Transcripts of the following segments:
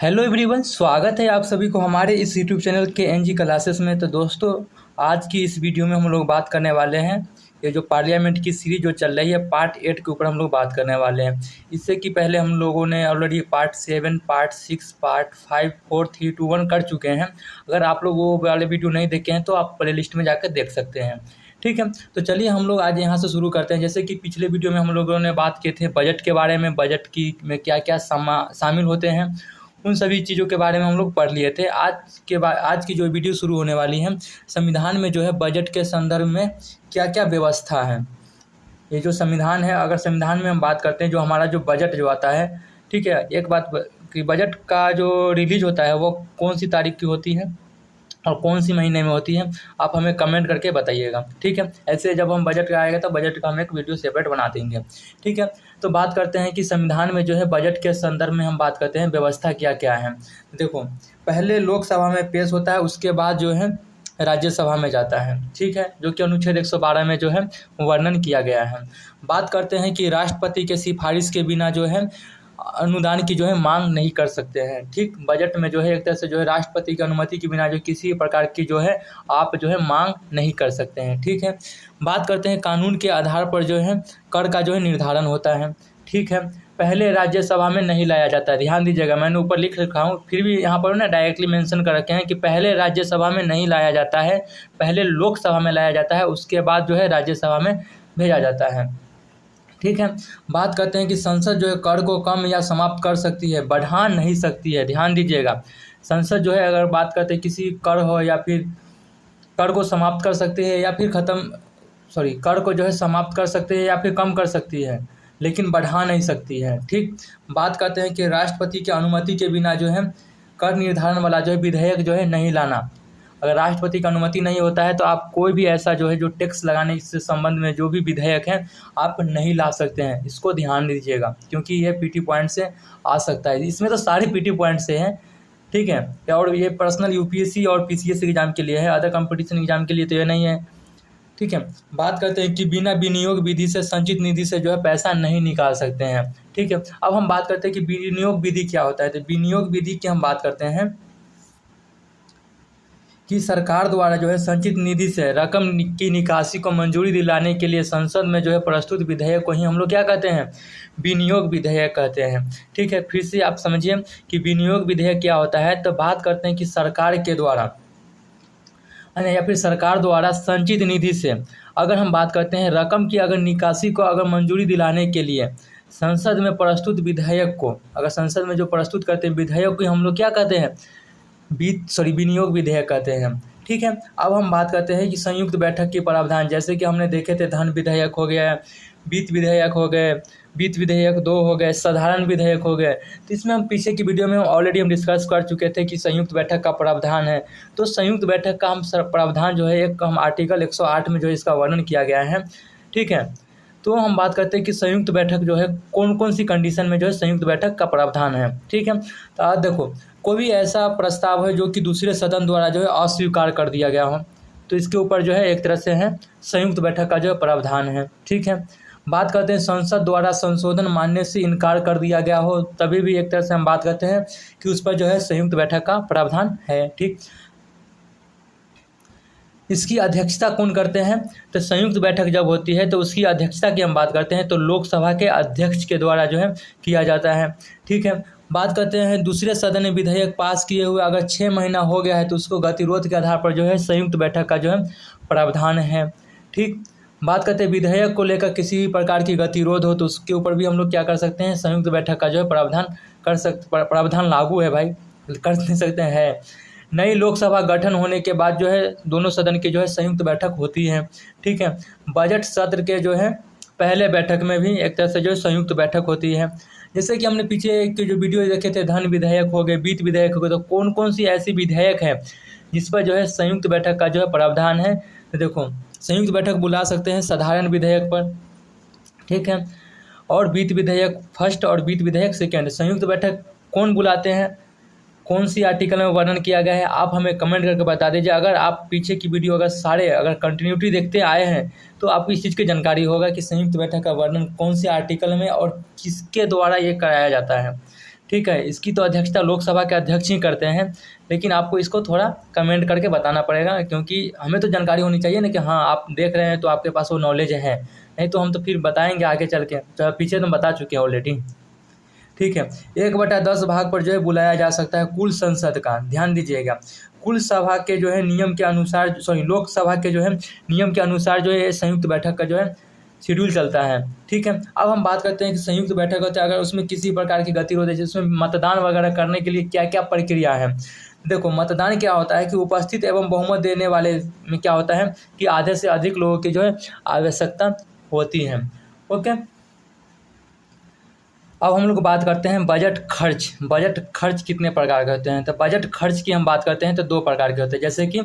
Hello everyone, स्वागत है आप सभी को हमारे इस यूट्यूब चैनल के एनजी क्लासेस में। तो दोस्तों, आज की इस वीडियो में हम लोग बात करने वाले हैं ये जो पार्लियामेंट की सीरीज जो चल रही है पार्ट 8 के ऊपर हम लोग बात करने वाले हैं। इससे कि पहले हम लोगों ने ऑलरेडी पार्ट 7, पार्ट 6, पार्ट 5, 4, 3, 2, 1 कर चुके हैं। अगर आप लोग वो वाले वीडियो नहीं देखे हैं तो आप प्ले लिस्ट में जाकर देख सकते हैं। ठीक है, तो चलिए हम लोग आज यहाँ से शुरू करते हैं। जैसे कि पिछले वीडियो में हम लोगों ने बात किए थे बजट के बारे में, बजट की में क्या क्या शामिल होते हैं, उन सभी चीज़ों के बारे में हम लोग पढ़ लिए थे। आज की जो वीडियो शुरू होने वाली है, संविधान में जो है बजट के संदर्भ में क्या क्या व्यवस्था है। ये जो संविधान है, अगर संविधान में हम बात करते हैं, जो हमारा जो बजट जो आता है, ठीक है, एक बात कि बजट का जो रिलीज होता है वो कौन सी तारीख की होती है और कौन सी महीने में होती है, आप हमें कमेंट करके बताइएगा। ठीक है, ऐसे जब हम बजट का आएगा तो बजट का हम एक वीडियो सेपरेट बना देंगे। ठीक है, तो बात करते हैं कि संविधान में जो है बजट के संदर्भ में हम बात करते हैं व्यवस्था क्या क्या है। देखो, पहले लोकसभा में पेश होता है, उसके बाद जो है राज्यसभा में जाता है। ठीक है, जो कि अनुच्छेद 112 में जो है वर्णन किया गया है। बात करते हैं कि राष्ट्रपति के सिफारिश के बिना जो है अनुदान की जो है मांग नहीं कर सकते हैं। ठीक, बजट में जो है एक तरह से जो है राष्ट्रपति की अनुमति के बिना जो किसी प्रकार की जो है आप जो है मांग नहीं कर सकते हैं। ठीक है, बात करते हैं कानून के आधार पर जो है कर का जो है निर्धारण होता है। ठीक है, पहले राज्यसभा में नहीं लाया जाता है। ध्यान दीजिएगा, मैंने ऊपर लिख रखा हूँ, फिर भी यहाँ पर ना डायरेक्टली मेंशन कर रखे हैं कि पहले राज्यसभा में नहीं लाया जाता है, पहले लोकसभा में लाया जाता है, उसके बाद जो है राज्यसभा में भेजा जाता है। ठीक है, बात करते हैं कि संसद जो है कर को कम या समाप्त कर सकती है, बढ़ा नहीं सकती है। ध्यान दीजिएगा, संसद जो है अगर बात करते हैं किसी कर हो या फिर कर को समाप्त कर सकती है या फिर कर को जो है समाप्त कर सकती है या फिर कम कर सकती है, लेकिन बढ़ा नहीं सकती है। ठीक, बात करते हैं कि राष्ट्रपति की अनुमति के बिना जो है कर निर्धारण वाला जो है विधेयक जो है नहीं लाना। अगर राष्ट्रपति का अनुमति नहीं होता है तो आप कोई भी ऐसा जो है जो टैक्स लगाने से संबंध में जो भी विधेयक है आप नहीं ला सकते हैं। इसको ध्यान दीजिएगा, क्योंकि ये पीटी पॉइंट से आ सकता है। इसमें तो सारे पीटी पॉइंट से हैं। ठीक है, और ये पर्सनल यूपीएससी और पीसीएस एग्जाम के लिए है, अदर कंपटीशन एग्जाम के लिए तो ये नहीं है। ठीक है, बात करते हैं कि बिना विनियोग विधि से संचित निधि से जो है पैसा नहीं निकाल सकते हैं। ठीक है, अब हम बात करते हैं कि विनियोग विधि क्या होता है। तो विनियोग विधि की हम बात करते हैं कि सरकार द्वारा जो है संचित निधि से रकम की निकासी को मंजूरी दिलाने के लिए संसद में जो है प्रस्तुत विधेयक को ही हम लोग क्या कहते हैं, विनियोग विधेयक कहते हैं। ठीक है, फिर से आप समझिए कि विनियोग विधेयक क्या होता है। तो बात करते हैं कि सरकार के द्वारा या फिर सरकार द्वारा संचित निधि से अगर हम बात करते हैं रकम की अगर निकासी को अगर मंजूरी दिलाने के लिए संसद में प्रस्तुत विधेयक को, अगर संसद में जो प्रस्तुत करते हैं विधेयक को हम लोग क्या कहते हैं, विनियोग विधेयक कहते हैं। ठीक है, अब हम बात करते हैं कि संयुक्त बैठक के प्रावधान, जैसे कि हमने देखे थे धन विधेयक हो गया, वित्त विधेयक हो गए, वित्त विधेयक 2 हो गए, साधारण विधेयक हो गए। तो इसमें हम पीछे की वीडियो में ऑलरेडी हम डिस्कस कर चुके थे कि संयुक्त बैठक का प्रावधान है। तो संयुक्त बैठक का हम प्रावधान जो है एक हम आर्टिकल 108 में जो है इसका वर्णन किया गया है। ठीक है, तो हम बात करते हैं कि संयुक्त बैठक जो है कौन कौन सी कंडीशन में जो है संयुक्त बैठक का प्रावधान है। ठीक है, तो आज देखो, कोई भी ऐसा प्रस्ताव है जो कि दूसरे सदन द्वारा जो है अस्वीकार कर दिया गया हो, तो इसके ऊपर जो है एक तरह से है संयुक्त बैठक का जो है प्रावधान है। ठीक है, बात करते हैं संसद द्वारा संशोधन मानने से इनकार कर दिया गया हो, तभी भी एक तरह से हम बात करते हैं कि उस पर जो है संयुक्त बैठक का प्रावधान है। ठीक, इसकी अध्यक्षता कौन करते हैं। तो संयुक्त बैठक जब होती है तो उसकी अध्यक्षता की हम बात करते हैं तो लोकसभा के अध्यक्ष के द्वारा जो है किया जाता है। ठीक है, बात करते हैं दूसरे सदन ने विधेयक पास किए हुए अगर 6 महीना हो गया है तो उसको गतिरोध के आधार पर जो है संयुक्त बैठक का जो है प्रावधान है। ठीक, बात करते हैं विधेयक को लेकर किसी भी प्रकार की गतिरोध हो तो उसके ऊपर भी हम लोग क्या कर सकते हैं, संयुक्त बैठक का जो है प्रावधान लागू है भाई, कर नहीं सकते हैं। नई लोकसभा गठन होने के बाद जो है दोनों सदन की जो है संयुक्त बैठक होती है। ठीक है, बजट सत्र के जो है पहले बैठक में भी एक तरह से जो है संयुक्त बैठक होती है। जैसे कि हमने पीछे के जो वीडियो देखे थे धन विधेयक हो गए, वित्त विधेयक हो गए, तो कौन कौन सी ऐसी विधेयक है जिस पर जो है संयुक्त बैठक का जो है प्रावधान है। तो देखो, संयुक्त बैठक बुला सकते हैं साधारण विधेयक पर। ठीक है, और वित्त विधेयक फर्स्ट और वित्त विधेयक सेकेंड। संयुक्त बैठक कौन बुलाते हैं, कौन सी आर्टिकल में वर्णन किया गया है, आप हमें कमेंट करके बता दीजिए। अगर आप पीछे की वीडियो अगर कंटिन्यूटी देखते आए हैं तो आपको इस चीज़ की जानकारी होगा कि संयुक्त बैठक का वर्णन कौन से आर्टिकल में और किसके द्वारा ये कराया जाता है। ठीक है। इसकी तो अध्यक्षता लोकसभा के अध्यक्ष ही करते हैं, लेकिन आपको इसको थोड़ा कमेंट करके बताना पड़ेगा, क्योंकि हमें तो जानकारी होनी चाहिए ना कि हाँ आप देख रहे हैं तो आपके पास वो नॉलेज है, नहीं तो हम तो फिर बताएंगे आगे चल के, तो पीछे तो बता चुके हैं ऑलरेडी। ठीक है। 1/10 भाग पर जो है बुलाया जा सकता है कुल संसद का। ध्यान दीजिएगा, कुल सभा के जो है नियम के अनुसार, लोकसभा के जो है नियम के अनुसार जो है संयुक्त बैठक का जो है शेड्यूल चलता है। ठीक है। अब हम बात करते हैं कि संयुक्त बैठक होता है अगर उसमें किसी प्रकार की गतिरोध है, जिसमें मतदान वगैरह करने के लिए क्या क्या प्रक्रिया है। देखो, मतदान क्या होता है कि उपस्थित एवं बहुमत देने वाले में क्या होता है कि आधे से अधिक लोगों की जो है आवश्यकता होती है। ओके। अब हम लोग बात करते हैं बजट खर्च। बजट खर्च कितने प्रकार के होते हैं, तो बजट खर्च की हम बात करते हैं तो 2 प्रकार के होते हैं, जैसे कि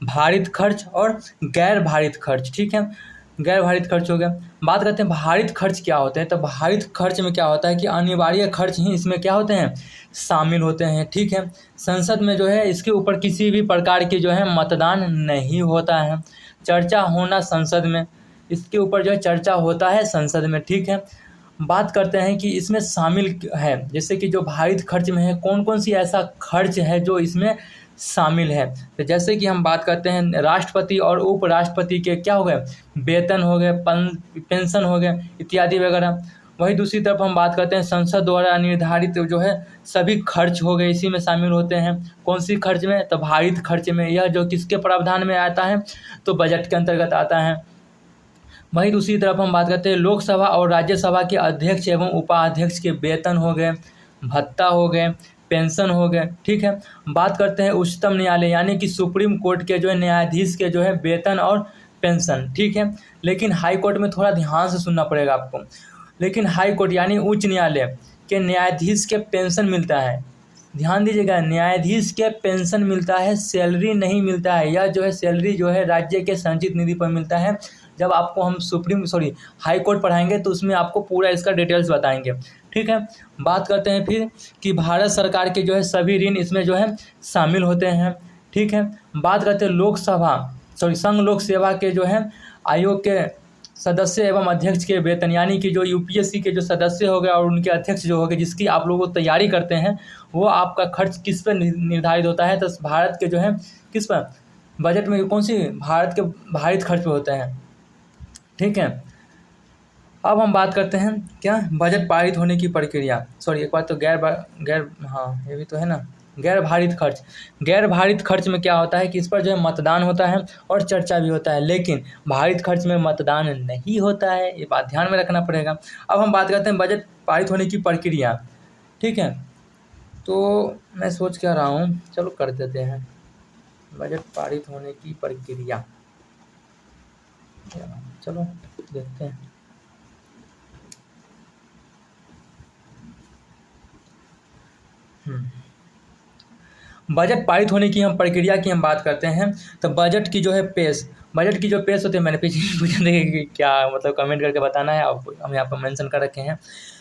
भारित खर्च और गैर भारित खर्च। ठीक है। गैर भारित खर्च हो गया। बात करते हैं भारित खर्च क्या होते हैं, तो भारित खर्च में क्या होता है कि अनिवार्य खर्च ही इसमें क्या होते हैं, शामिल होते हैं। ठीक है। संसद में जो है इसके ऊपर किसी भी प्रकार की जो है मतदान नहीं होता है, चर्चा होना संसद में, इसके ऊपर जो है चर्चा होता है संसद में। ठीक है। बात करते हैं कि इसमें शामिल है, जैसे कि जो भारित खर्च में है कौन कौन सी ऐसा खर्च है जो इसमें शामिल है, तो जैसे कि हम बात करते हैं राष्ट्रपति और उपराष्ट्रपति के क्या हो गए, वेतन हो गए, पेंशन हो गए इत्यादि वगैरह। वही दूसरी तरफ हम बात करते हैं संसद द्वारा निर्धारित जो है सभी खर्च हो गए, इसी में शामिल होते हैं। कौन सी खर्च में, तो भारित खर्च में। यह जो किसके प्रावधान में आता है, तो बजट के अंतर्गत आता है। वहीं दूसरी तरफ हम बात करते हैं लोकसभा और राज्यसभा के अध्यक्ष एवं उपाध्यक्ष के वेतन हो गए, भत्ता हो गए, पेंशन हो गए। ठीक है। बात करते हैं उच्चतम न्यायालय यानी कि सुप्रीम कोर्ट के जो है न्यायाधीश के जो है वेतन और पेंशन। ठीक है। लेकिन हाई कोर्ट में थोड़ा ध्यान से सुनना पड़ेगा आपको, लेकिन हाई कोर्ट यानी उच्च न्यायालय के न्यायाधीश के पेंशन मिलता है। ध्यान दीजिएगा, न्यायाधीश के पेंशन मिलता है, सैलरी नहीं मिलता है। यह जो है सैलरी जो है राज्य के संचित निधि पर मिलता है। जब आपको हम हाई कोर्ट पढ़ाएंगे तो उसमें आपको पूरा इसका डिटेल्स बताएंगे। ठीक है। बात करते हैं फिर कि भारत सरकार के जो है सभी ऋण इसमें जो है शामिल होते हैं। ठीक है। बात करते हैं संघ लोक सेवा के जो है आयोग के सदस्य एवं अध्यक्ष के वेतन, यानी कि जो यूपीएससी के जो सदस्य हो गए और उनके अध्यक्ष जो हो गए, जिसकी आप लोगों को तैयारी करते हैं, वो आपका खर्च किस पर निर्धारित होता है, तो भारत के जो है किस पर, बजट में कौन सी, भारत के भारित खर्च पे होते हैं। ठीक है। अब हम बात करते हैं क्या, बजट पारित होने की प्रक्रिया। एक बात तो ये भी तो है ना, गैर भारित खर्च। गैर भारित खर्च में क्या होता है कि इस पर जो है मतदान होता है और चर्चा भी होता है, लेकिन भारित खर्च में मतदान नहीं होता है, ये बात ध्यान में रखना पड़ेगा। अब हम बात करते हैं बजट पारित होने की प्रक्रिया। ठीक है। तो मैं सोच क्या रहा हूँ, चलो कर देते हैं बजट पारित होने की प्रक्रिया। चलो देखते हैं। बजट पारित होने की हम प्रक्रिया की हम बात करते हैं, तो बजट की जो पेश होती है, मैंने पीछे पूछा देखिए कि क्या मतलब, कमेंट करके बताना है, आप हम यहाँ पर मेंशन कर रखे हैं,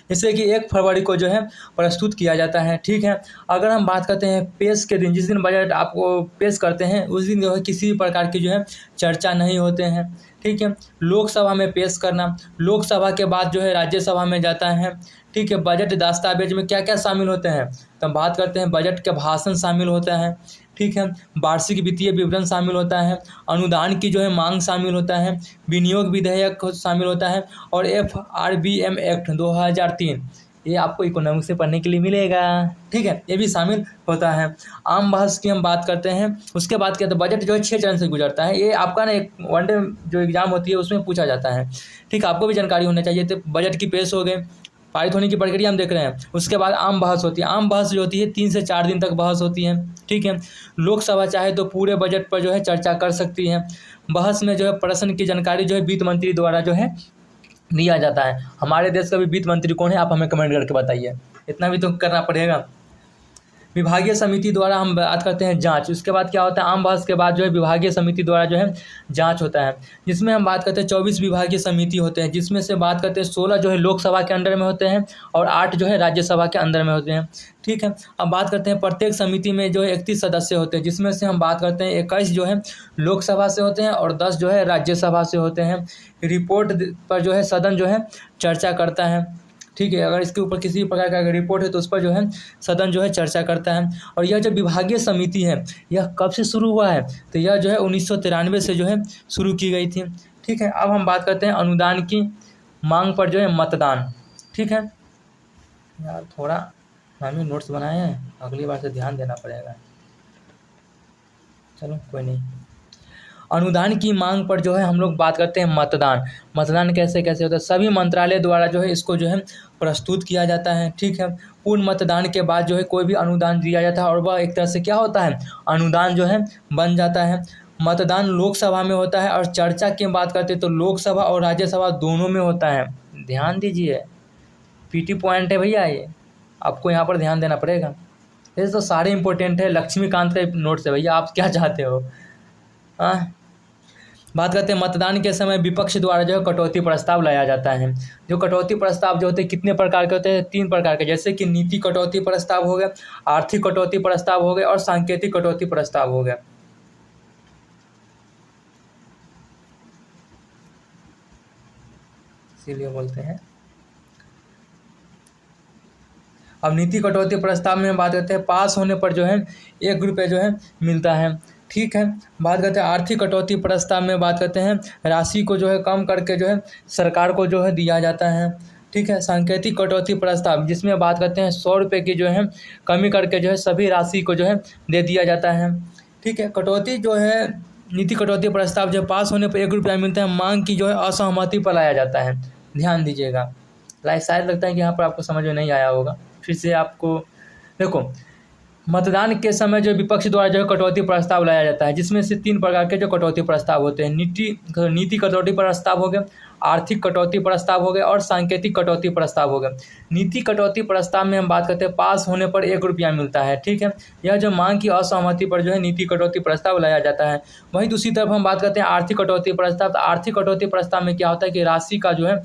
जैसे कि 1 फरवरी को जो है प्रस्तुत किया जाता है। ठीक है। अगर हम बात करते हैं पेश के दिन, जिस दिन बजट आपको पेश करते हैं उस दिन जो है किसी भी प्रकार की जो है चर्चा नहीं होते हैं। ठीक है। लोकसभा में पेश करना, लोकसभा के बाद जो है राज्यसभा में जाता है। ठीक है। बजट दस्तावेज में क्या क्या शामिल होते हैं, तो हम बात करते हैं बजट के भाषण शामिल होता है। ठीक है। वार्षिक वित्तीय विवरण शामिल होता है, अनुदान की जो है मांग शामिल होता है, विनियोग विधेयक शामिल होता है, और FRBM एक्ट 2003 ये आपको इकोनॉमिक्स से पढ़ने के लिए मिलेगा। ठीक है। ये भी शामिल होता है। आम बहस की हम बात करते हैं, उसके बाद क्या, तो बजट जो है 6 चरण से गुजरता है। ये आपका ना एक वनडे जो एग्जाम होती है उसमें पूछा जाता है। ठीक है। आपको भी जानकारी होना चाहिए। तो बजट की पेश हो गए, पारित होने की प्रक्रिया हम देख रहे हैं। उसके बाद आम बहस होती है। आम बहस जो होती है 3 से 4 दिन तक बहस होती है। ठीक है। लोकसभा चाहे तो पूरे बजट पर जो है चर्चा कर सकती है। बहस में जो है प्रश्न की जानकारी जो है वित्त मंत्री द्वारा जो है दिया जाता है। हमारे देश का भी वित्त मंत्री कौन है, आप हमें कमेंट करके बताइए, इतना भी तो करना पड़ेगा। विभागीय समिति द्वारा हम बात करते हैं जांच। उसके बाद क्या होता है, आम बहस के बाद जो है विभागीय समिति द्वारा जो है जांच होता है, जिसमें हम बात करते हैं 24 विभागीय समिति होते हैं, जिसमें से बात करते हैं 16 जो है लोकसभा के अंडर में होते हैं और 8 जो है राज्यसभा के अंदर में होते हैं। ठीक है। अब बात करते हैं प्रत्येक समिति में जो है 31 सदस्य होते हैं, जिसमें से हम बात करते हैं 21 जो है लोकसभा से होते हैं और 10 जो है राज्यसभा से होते हैं। रिपोर्ट पर जो है सदन जो है चर्चा करता है। ठीक है। अगर इसके ऊपर किसी प्रकार का अगर रिपोर्ट है तो उस पर जो है सदन जो है चर्चा करता है। और यह जो विभागीय समिति है यह कब से शुरू हुआ है, तो यह जो है 1993 से जो है शुरू की गई थी। ठीक है। अब हम बात करते हैं अनुदान की मांग पर जो है मतदान। ठीक है यार, थोड़ा हम ही नोट्स बनाए हैं, अगली बार से ध्यान देना पड़ेगा। चलो कोई नहीं। अनुदान की मांग पर जो है हम लोग बात करते हैं मतदान। मतदान कैसे कैसे होता है, सभी मंत्रालय द्वारा जो है इसको जो है प्रस्तुत किया जाता है। ठीक है। पूर्ण मतदान के बाद जो है कोई भी अनुदान दिया जाता है और वह एक तरह से क्या होता है, अनुदान जो है बन जाता है। मतदान लोकसभा में होता है और चर्चा की बात करते हैं तो लोकसभा और राज्यसभा दोनों में होता है। ध्यान दीजिए, पीटी पॉइंट है भैया, ये आपको यहाँ पर ध्यान देना पड़ेगा। ये तो सारे इंपॉर्टेंट है, लक्ष्मीकांत का नोट्स है भैया, आप क्या चाहते हो। हाँ, बात करते हैं मतदान के समय विपक्ष द्वारा जो है कटौती प्रस्ताव लाया जाता है। जो कटौती प्रस्ताव जो होते हैं कितने प्रकार के होते हैं, 3 प्रकार के, जैसे कि नीति कटौती प्रस्ताव हो गया, आर्थिक कटौती प्रस्ताव हो गया और सांकेतिक कटौती प्रस्ताव हो गया। इसीलिए बोलते हैं। अब नीति कटौती प्रस्ताव में बात करते हैं, पास होने पर जो है 1 रुपये जो है मिलता है। ठीक है। बात करते हैं आर्थिक कटौती प्रस्ताव में बात करते हैं राशि को जो है कम करके जो है सरकार को जो है दिया जाता है। ठीक है। सांकेतिक कटौती प्रस्ताव जिसमें बात करते हैं 100 रुपये की जो है कमी करके जो है सभी राशि को जो है दे दिया जाता है। ठीक है। कटौती जो है नीति कटौती प्रस्ताव जो पास होने पर 1 रुपया मिलता है, मांग की जो है असहमति पर लाया जाता है। ध्यान दीजिएगा, शायद लगता है कि यहाँ पर आपको समझ में नहीं आया होगा, फिर से आपको देखो। मतदान के समय जो विपक्ष द्वारा जो है कटौती प्रस्ताव लाया जाता है, जिसमें से 3 प्रकार के जो कटौती प्रस्ताव होते हैं, नीति कटौती प्रस्ताव हो गया, आर्थिक कटौती प्रस्ताव हो गया और सांकेतिक कटौती प्रस्ताव हो गया। नीति कटौती प्रस्ताव में हम बात करते हैं पास होने पर 1 रुपया मिलता है। ठीक है। यह जो मांग की असहमति पर जो है नीति कटौती प्रस्ताव लाया जाता है। वहीं दूसरी तरफ हम बात करते हैं आर्थिक कटौती प्रस्ताव। तो आर्थिक कटौती प्रस्ताव में क्या होता है कि राशि का जो है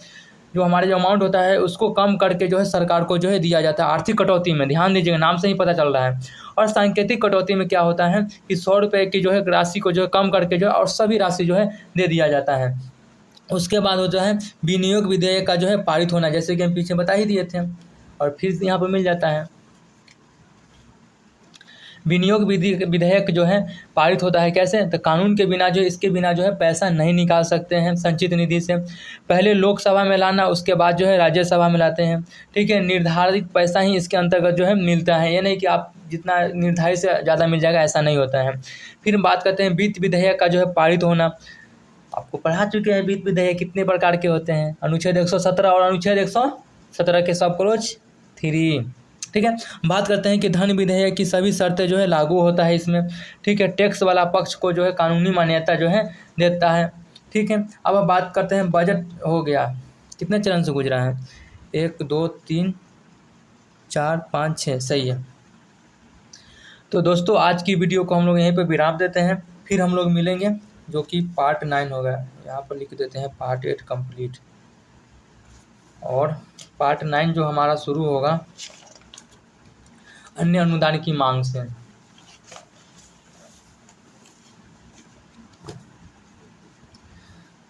जो हमारे जो अमाउंट होता है उसको कम करके जो है सरकार को जो है दिया जाता है आर्थिक कटौती में। ध्यान दीजिएगा, नाम से ही पता चल रहा है। और सांकेतिक कटौती में क्या होता है कि 100 रुपये की जो है राशि को जो है कम करके जो है और सभी राशि जो है दे दिया जाता है। उसके बाद वो जो है विनियोग विधेयक का जो है पारित होना, जैसे कि हम पीछे बता ही दिए थे, और फिर यहाँ पर मिल जाता है। विनियोग विधेयक जो है पारित होता है कैसे, तो कानून के बिना जो इसके बिना जो है पैसा नहीं निकाल सकते हैं संचित निधि से। पहले लोकसभा में लाना, उसके बाद जो है राज्यसभा में लाते हैं। ठीक है। निर्धारित पैसा ही इसके अंतर्गत जो है मिलता है, ये नहीं कि आप जितना निर्धारित से ज़्यादा मिल जाएगा, ऐसा नहीं होता है। फिर बात करते हैं वित्त विधेयक का जो है पारित होना। आपको पढ़ा चुके हैं वित्त विधेयक कितने प्रकार के होते हैं, अनुच्छेद 117 और अनुच्छेद 117 के सब क्लोज 3। ठीक है। बात करते हैं कि धन विधेयक की सभी शर्तें जो है लागू होता है इसमें। ठीक है। टैक्स वाला पक्ष को जो है कानूनी मान्यता जो है देता है। ठीक है। अब बात करते हैं बजट हो गया, कितने चरण से गुजरा है, 1 2 3 4 5 6, सही है। तो दोस्तों आज की वीडियो को हम लोग यहीं पर विराम देते हैं, फिर हम लोग मिलेंगे जो कि पार्ट 9 होगा। यहाँ पर लिख देते हैं पार्ट 8 कंप्लीट, और पार्ट 9 जो हमारा शुरू होगा अन्य अनुदान की मांग से।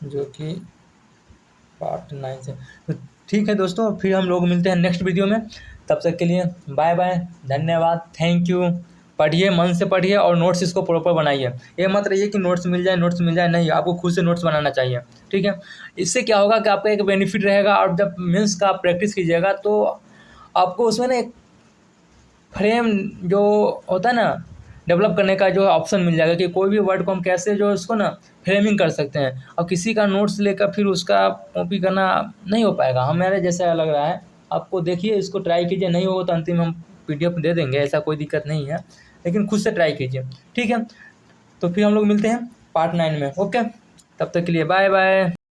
जो कि पार्ट 9 से। तो ठीक है दोस्तों, फिर हम लोग मिलते हैं नेक्स्ट वीडियो में। तब तक के लिए बाय बाय, धन्यवाद, थैंक यू। पढ़िए, मन से पढ़िए और नोट्स इसको प्रॉपर बनाइए। ये मत रहिए कि नोट्स मिल जाए, नहीं, आपको खुद से नोट्स बनाना चाहिए। ठीक है। इससे क्या होगा कि आपका एक बेनिफिट रहेगा, और जब मेंस का आप प्रैक्टिस कीजिएगा तो आपको उसमें ना एक फ्रेम जो होता है ना डेवलप करने का जो ऑप्शन मिल जाएगा कि कोई भी वर्ड को हम कैसे जो उसको ना फ्रेमिंग कर सकते हैं। और किसी का नोट्स लेकर फिर उसका कॉपी करना नहीं हो पाएगा, हमारे जैसा लग रहा है आपको। देखिए, इसको ट्राई कीजिए, नहीं होगा तो अंतिम हम PDF दे देंगे, ऐसा कोई दिक्कत नहीं है, लेकिन खुद से ट्राई कीजिए। ठीक है। तो फिर हम लोग मिलते हैं पार्ट 9 में। ओके, तब तक के लिए बाय बाय।